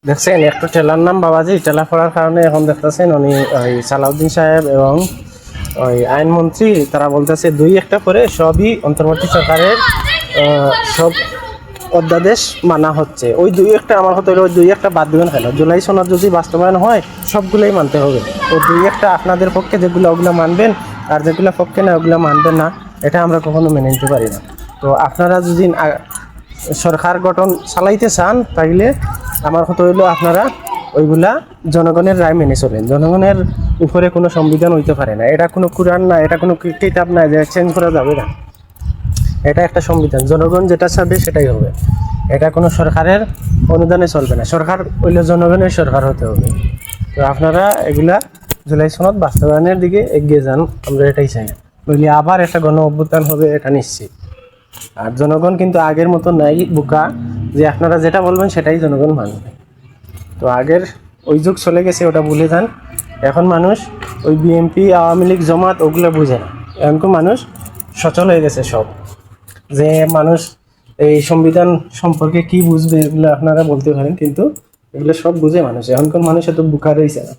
দেখছেন একটা টেলার নাম বাবাজি, টেলা পড়ার কারণে এখন দেখতেছেন উনি ওই সালাউদ্দিন সাহেব এবং ওই আইনমন্ত্রী তারা বলতেছে দুই একটা করে সবই অন্তর্বর্তী সরকারের সব অধ্যাদেশ মানা হচ্ছে। ওই দুই একটা আমার হতে ওই দুই একটা বাদ দেবেন কেন? জুলাই সনদ যদি বাস্তবায়ন হয় সবগুলোই মানতে হবে। তো দুই একটা আপনাদের পক্ষে যেগুলো ওগুলো মানবেন, আর যেগুলো পক্ষে না ওগুলো মানবেন না, এটা আমরা কখনো মেনে নিতে পারি না। তো আপনারা যদি সরকার গঠন চালাইতে চান তাইলে আমার কথা হইলো আপনারা ওইগুলা জনগণের রায় মেনে চলেন। জনগণের উপরে কোনো সংবিধান হইতে পারে না, এটা কোনো কুরআন না, এটা কোনো কিতাব না যে চেঞ্জ করা যাবে না। এটা একটা সংবিধান, জনগণ যেটা চাবে সেটাই হবে। এটা কোনো সরকারের অনুদানে চলবে না, সরকার হইলে জনগণের সরকার হতে হবে। তো আপনারা এগুলা জুলাই সনদ বাস্তবায়নের দিকে এগিয়ে যান, আমরা এটাই চাই। নইলে আবার একটা গণ অভ্যুত্থান হবে, এটা নিশ্চিত। আর জনগণ কিন্তু আগের মতো নাই বোকা যে আপনারা যেটা বলবেন সেটাই জনগণ মানবে। তো আগের ওই যুগ চলে গেছে, ওটা ভুলে যান। এখন মানুষ ওই বিএনপি আওয়ামী লীগ জমাত ওগুলো বুঝে না, এখন মানুষ সচল হয়ে গেছে সব। যে মানুষ এই সংবিধান সম্পর্কে কি বুঝবে এগুলো আপনারা বলতে পারেন, কিন্তু এগুলো সব বুঝে মানুষ। এখনকার মানুষ এত বোকা রয়েছে না।